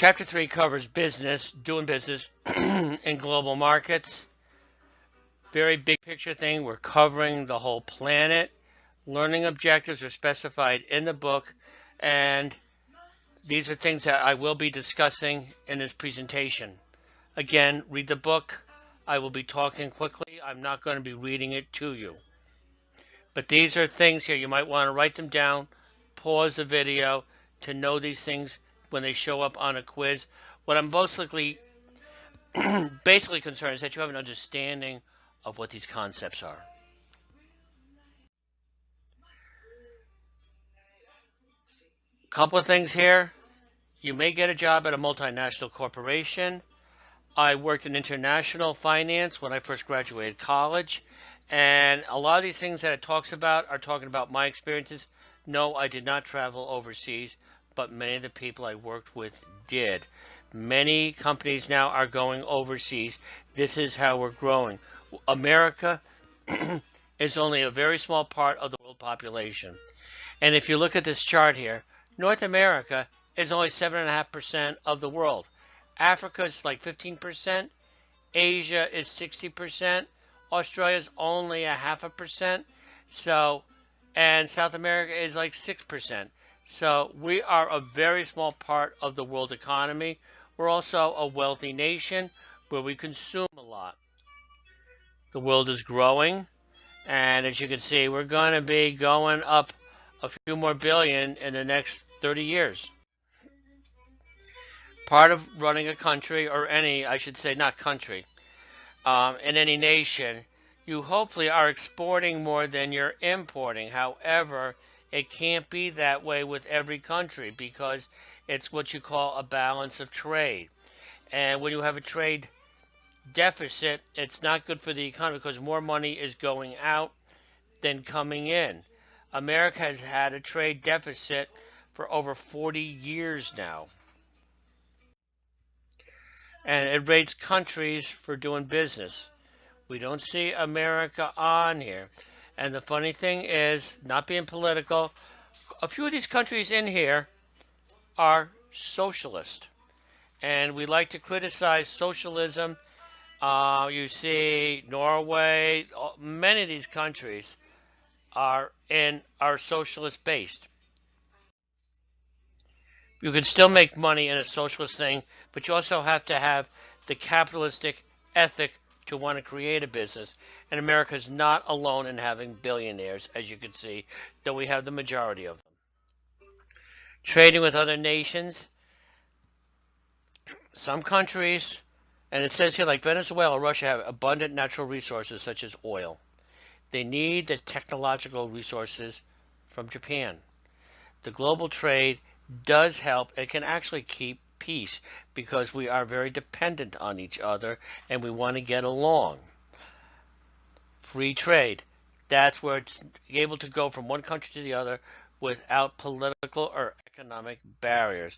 Chapter 3 covers doing business in global markets. Very big picture thing. We're covering the whole planet. Learning objectives are specified in the book, and these are things that I will be discussing in this presentation. Again, read the book. I will be talking quickly. I'm not going to be reading it to you. But these are things here. You might want to write them down, pause the video to know these things when they show up on a quiz. What I'm basically concerned is that you have an understanding of what these concepts are. Couple of things here. You may get a job at a multinational corporation. I worked in international finance when I first graduated college, and a lot of these things that it talks about are talking about my experiences. No, I did not travel overseas, but many of the people I worked with did. Many companies now are going overseas. This is how we're growing. America is only a very small part of the world population. And if you look at this chart here, North America is only 7.5% of the world. Africa is like 15%. Asia is 60%. Australia is only 0.5%. So, and South America is like 6%. So we are a very small part of the world economy. We're also a wealthy nation where we consume a lot. The world is growing, and as you can see, we're going to be going up a few more billion in the next 30 years. Part of running a country, or any, I should say, not country, in any nation, you hopefully are exporting more than you're importing. However, it can't be that way with every country because it's what you call a balance of trade. And when you have a trade deficit, it's not good for the economy because more money is going out than coming in. America has had a trade deficit for over 40 years now. And it rates countries for doing business. We don't see America on here. And the funny thing is, not being political, a few of these countries in here are socialist. And we like to criticize socialism. You see Norway, many of these countries are socialist based. You can still make money in a socialist thing, but you also have to have the capitalistic ethic to want to create a business. And America is not alone in having billionaires, as you can see, though we have the majority of them. Trading with other nations. Some countries, and it says here like Venezuela, Russia, have abundant natural resources such as oil. They need the technological resources from Japan. The global trade does help. It can actually keep peace because we are very dependent on each other and we want to get along. Free trade, that's where it's able to go from one country to the other without political or economic barriers.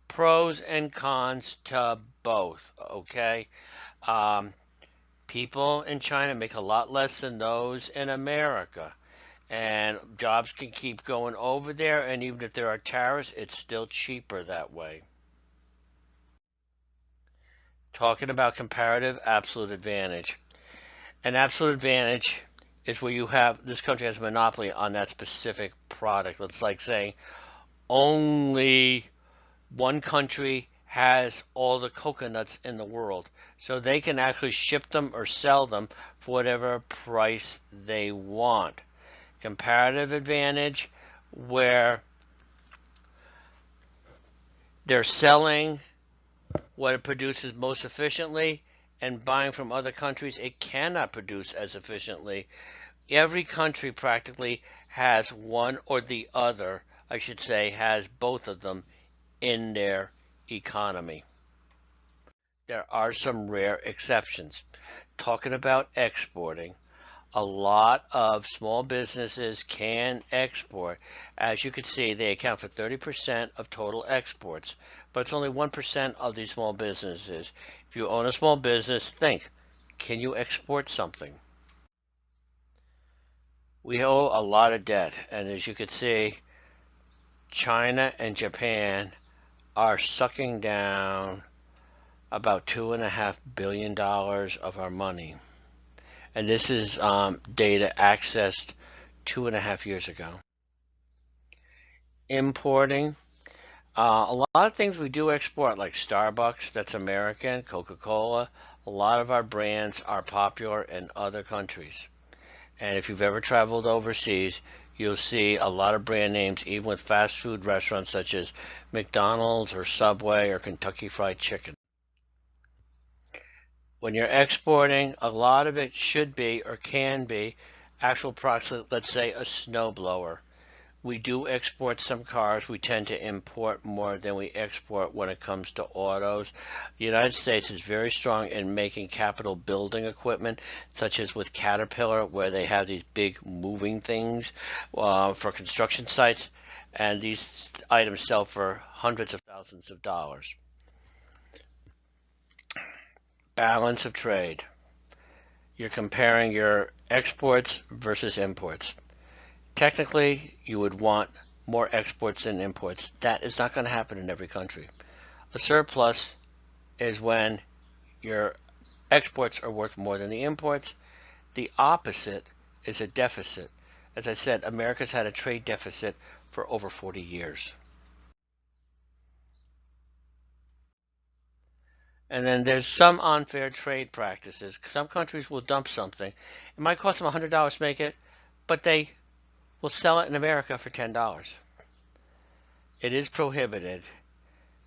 Pros and cons to both, okay? People in China make a lot less than those in America. And jobs can keep going over there, and even if there are tariffs, it's still cheaper that way. Talking about comparative absolute advantage. An absolute advantage is where you have, this country has a monopoly on that specific product. It's like saying only one country has all the coconuts in the world. So they can actually ship them or sell them for whatever price they want. Comparative advantage where they're selling what it produces most efficiently and buying from other countries it cannot produce as efficiently. Every country practically has one or the other, I should say, has both of them in their economy. There are some rare exceptions. Talking about exporting, a lot of small businesses can export. As you can see, they account for 30% of total exports, but it's only 1% of these small businesses. If you own a small business, think, can you export something? We owe a lot of debt, and as you can see, China and Japan are sucking down about $2.5 billion of our money. And this is data accessed 2.5 years ago. Importing. A lot of things we do export, like Starbucks, that's American, Coca-Cola. A lot of our brands are popular in other countries. And if you've ever traveled overseas, you'll see a lot of brand names, even with fast food restaurants such as McDonald's or Subway or Kentucky Fried Chicken. When you're exporting, a lot of it should be or can be actual products, let's say a snowblower. We do export some cars. We tend to import more than we export when it comes to autos. The United States is very strong in making capital building equipment, such as with Caterpillar, where they have these big moving things for construction sites, and these items sell for hundreds of thousands of dollars. Balance of trade. You're comparing your exports versus imports. Technically, you would want more exports than imports. That is not going to happen in every country. A surplus is when your exports are worth more than the imports. The opposite is a deficit. As I said, America's had a trade deficit for over 40 years. And then there's some unfair trade practices. Some countries will dump something. It might cost them $100 to make it, but they will sell it in America for $10. It is prohibited.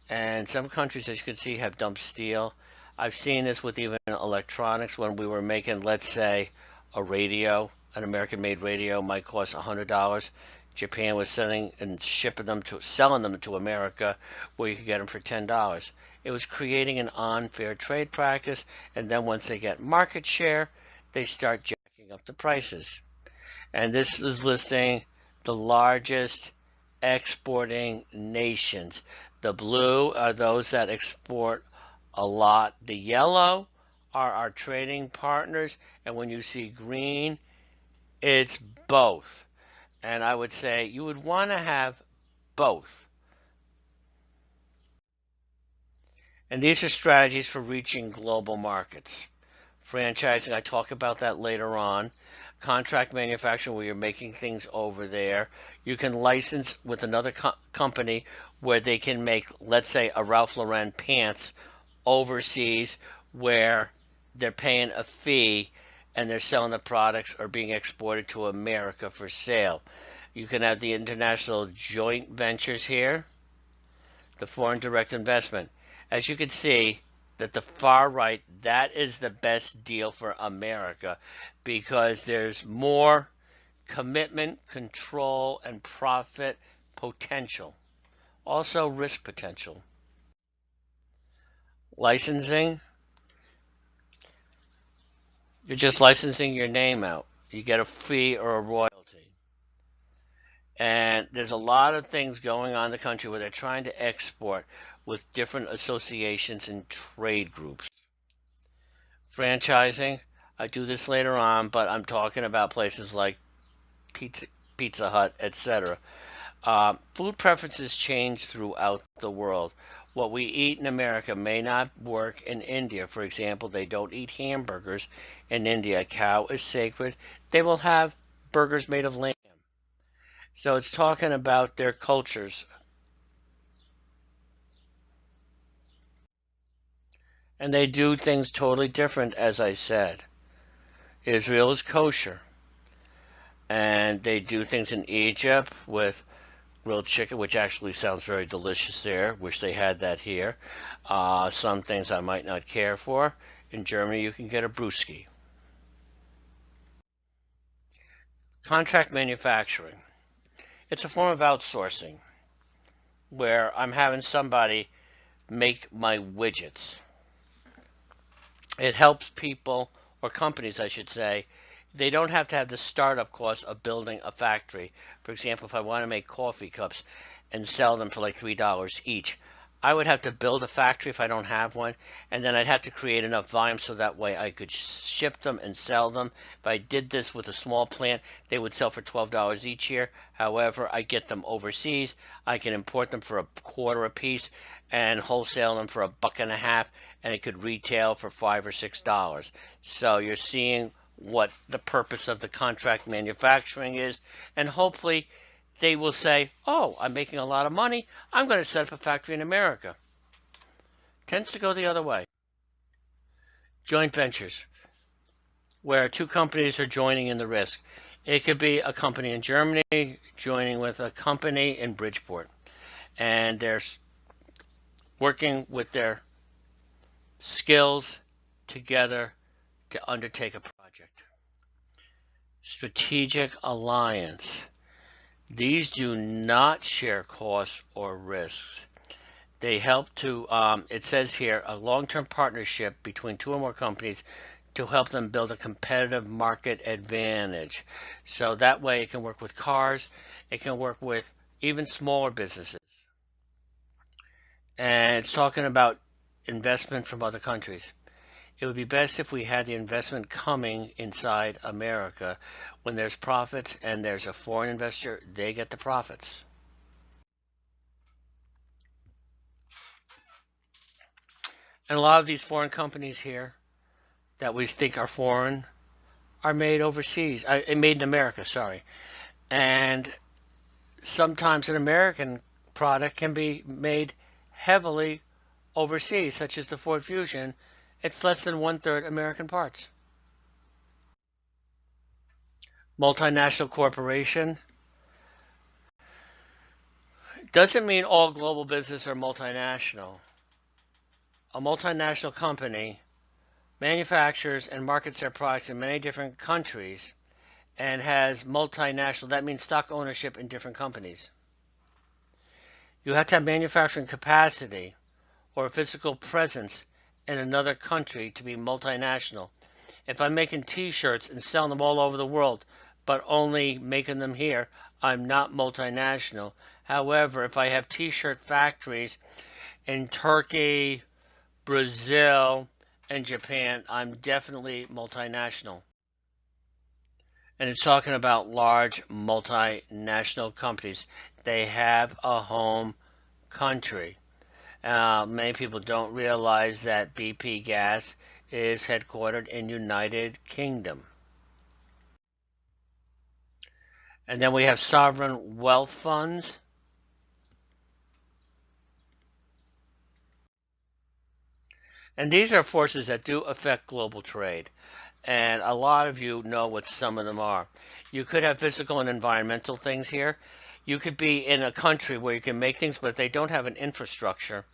And some countries, as you can see, have dumped steel. I've seen this with even electronics. When we were making, let's say, a radio, an American-made radio might cost $100. Japan was selling them to America, where you could get them for $10. It was creating an unfair trade practice, and then once they get market share, they start jacking up the prices. And this is listing the largest exporting nations. The blue are those that export a lot. The yellow are our trading partners. And when you see green, it's both. And I would say you would want to have both. And these are strategies for reaching global markets. Franchising, I talk about that later on. Contract manufacturing, where you're making things over there. You can license with another company where they can make, let's say, a Ralph Lauren pants overseas, where they're paying a fee and they're selling the products or being exported to America for sale. You can have the international joint ventures here, the foreign direct investment. As you can see, that the far right, that is the best deal for America, because there's more commitment, control, and profit potential. Also risk potential. Licensing, you're just licensing your name out. You get a fee or a royalty. And there's a lot of things going on in the country where they're trying to export with different associations and trade groups. Franchising, I do this later on, but I'm talking about places like Pizza Hut, etc. Food preferences change throughout the world. What we eat in America may not work in India. For example, they don't eat hamburgers in India. A cow is sacred. They will have burgers made of lamb. So it's talking about their cultures. And they do things totally different, as I said. Israel is kosher. And they do things in Egypt with grilled chicken, which actually sounds very delicious there. Wish they had that here. Some things I might not care for. In Germany, you can get a brewski. Contract manufacturing. It's a form of outsourcing where I'm having somebody make my widgets. It helps people, or companies I should say, they don't have to have the startup cost of building a factory. For example, if I want to make coffee cups and sell them for like $3 each, I would have to build a factory if I don't have one, and then I'd have to create enough volume so that way I could ship them and sell them. If I did this with a small plant, they would sell for $12 each year. However, I get them overseas. I can import them for a quarter a piece and wholesale them for $1.50, and it could retail for $5 or $6. So you're seeing what the purpose of the contract manufacturing is, and hopefully they will say, oh, I'm making a lot of money, I'm going to set up a factory in America. Tends to go the other way. Joint ventures, where two companies are joining in the risk. It could be a company in Germany joining with a company in Bridgeport, and they're working with their skills together to undertake a project. Strategic alliance. These do not share costs or risks. They help to, it says here, a long-term partnership between two or more companies to help them build a competitive market advantage. So that way it can work with cars, it can work with even smaller businesses. And it's talking about investment from other countries. It would be best if we had the investment coming inside America. When there's profits and there's a foreign investor, they get the profits. And a lot of these foreign companies here that we think are foreign are made overseas, made in America, sorry. And sometimes an American product can be made heavily overseas, such as the Ford Fusion. It's less than one-third American parts. Multinational corporation doesn't mean all global businesses are multinational. A multinational company manufactures and markets their products in many different countries and has multinational, that means stock ownership in different companies. You have to have manufacturing capacity or a physical presence in another country to be multinational. If I'm making t-shirts and selling them all over the world, but only making them here, I'm not multinational. However, if I have t-shirt factories in Turkey, Brazil, and Japan, I'm definitely multinational. And it's talking about large multinational companies. They have a home country. Many people don't realize that BP Gas is headquartered in United Kingdom. And then we have sovereign wealth funds. And these are forces that do affect global trade. And a lot of you know what some of them are. You could have physical and environmental things here. You could be in a country where you can make things, but they don't have an infrastructure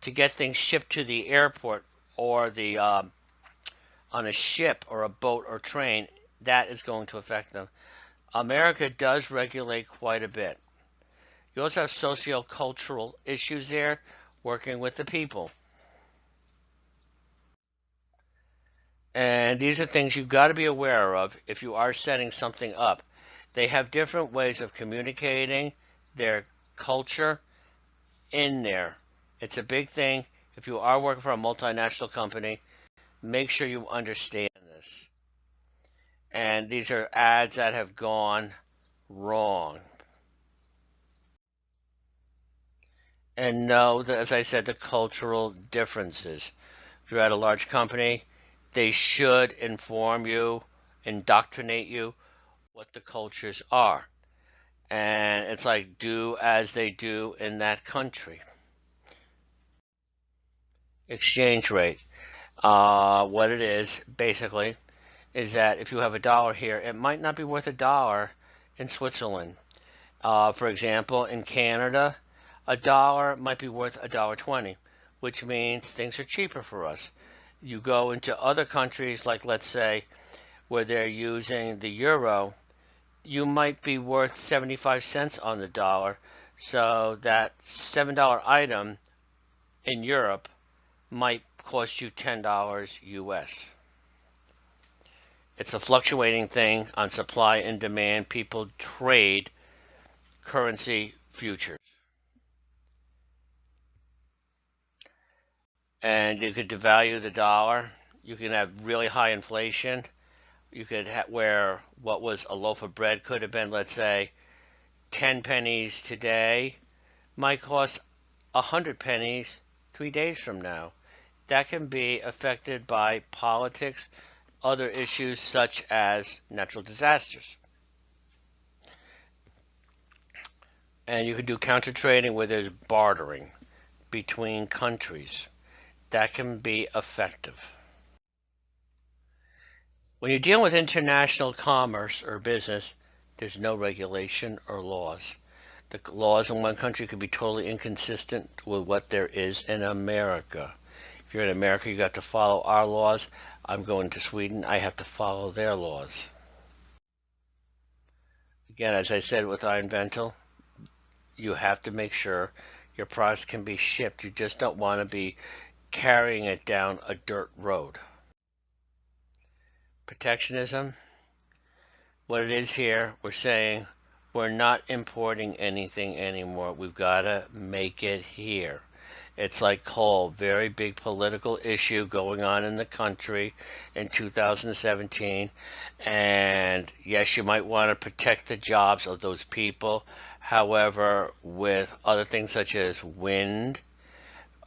to get things shipped to the airport or the on a ship or a boat or train. That is going to affect them. America does regulate quite a bit. You also have socio-cultural issues there, working with the people. And these are things you've got to be aware of if you are setting something up. They have different ways of communicating their culture in there. It's a big thing. If you are working for a multinational company, make sure you understand this. And these are ads that have gone wrong. And know that, as I said, the cultural differences. If you're at a large company, they should inform you, indoctrinate you what the cultures are. And it's like do as they do in that country. Exchange rate. What it is, basically, is that if you have a dollar here, it might not be worth a dollar in Switzerland. For example, in Canada, a dollar might be worth $1.20, which means things are cheaper for us. You go into other countries, like let's say, where they're using the euro, you might be worth 75 cents on the dollar. So that $7 item in Europe might cost you $10 US. It's a fluctuating thing on supply and demand. People trade currency futures. and you could devalue the dollar. You can have really high inflation. You could where what was a loaf of bread could have been, let's say, 10 pennies today, might cost 100 pennies 3 days from now. That can be affected by politics, other issues such as natural disasters. And you can do counter trading where there's bartering between countries. That can be effective. When you're dealing with international commerce or business, there's no regulation or laws. The laws in one country could be totally inconsistent with what there is in America. If you're in America, you got to follow our laws. I'm going to Sweden, I have to follow their laws. Again, as I said with iInvental, you have to make sure your products can be shipped. You just don't want to be carrying it down a dirt road. Protectionism, what it is here, we're saying we're not importing anything anymore. We've got to make it here. It's like coal, very big political issue going on in the country in 2017. And yes, you might want to protect the jobs of those people. However, with other things such as wind,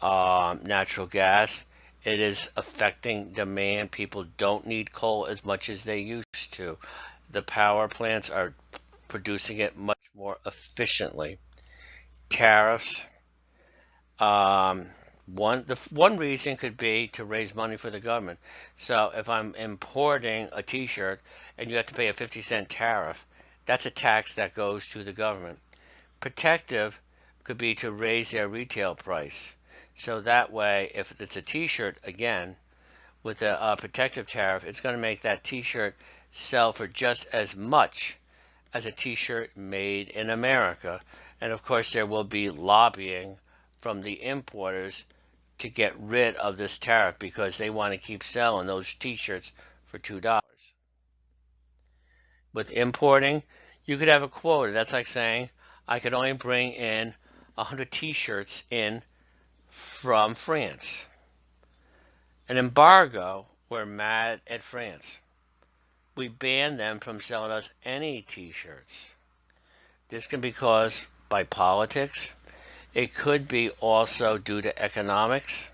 natural gas, it is affecting demand. People don't need coal as much as they used to. The power plants are producing it much more efficiently. Tariffs. One reason could be to raise money for the government. So if I'm importing a T-shirt and you have to pay a 50-cent tariff, that's a tax that goes to the government. Protective could be to raise their retail price. So that way, if it's a T-shirt, again, with a protective tariff, it's going to make that T-shirt sell for just as much as a T-shirt made in America. And of course, there will be lobbying from the importers to get rid of this tariff because they want to keep selling those T-shirts for $2. With importing, you could have a quota. That's like saying I could only bring in 100 T-shirts in from France. An embargo, we're mad at France. We ban them from selling us any T-shirts. This can be caused by politics. It could be also due to economics.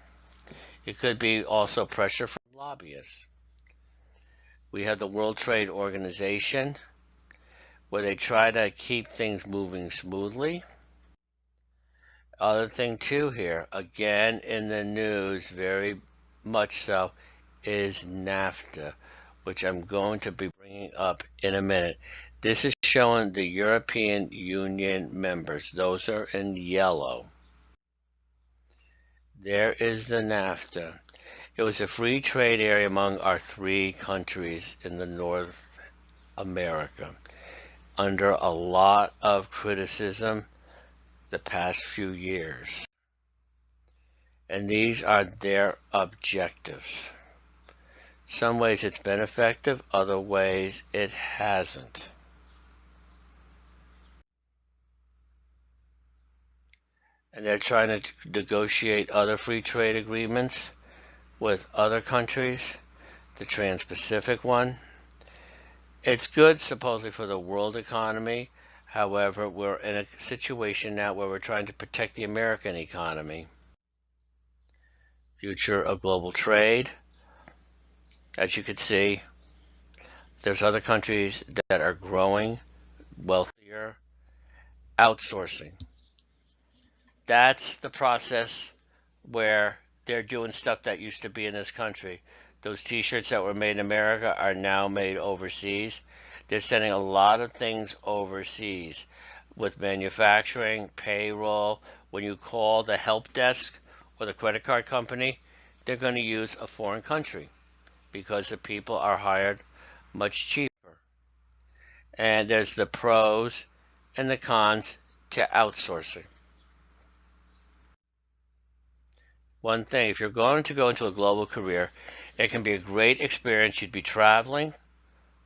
It could be also pressure from lobbyists. We have the World Trade Organization, where they try to keep things moving smoothly. Other thing too here, again in the news, very much so, is NAFTA, which I'm going to be bringing up in a minute. This is showing the European Union members. Those are in yellow. There is the NAFTA. It was a free trade area among our three countries in the North America, under a lot of criticism the past few years. And these are their objectives. Some ways it's been effective, other ways it hasn't. And they're trying to negotiate other free trade agreements with other countries, the Trans-Pacific one. It's good supposedly for the world economy. However, we're in a situation now where we're trying to protect the American economy. Future of global trade. As you can see, there's other countries that are growing, wealthier, outsourcing. That's the process where they're doing stuff that used to be in this country. Those T-shirts that were made in America are now made overseas. They're sending a lot of things overseas with manufacturing, payroll. When you call the help desk or the credit card company, they're going to use a foreign country because the people are hired much cheaper. And there's the pros and the cons to outsourcing. One thing, if you're going to go into a global career, it can be a great experience. You'd be traveling,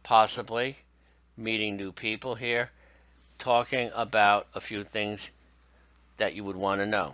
possibly meeting new people here, talking about a few things that you would want to know.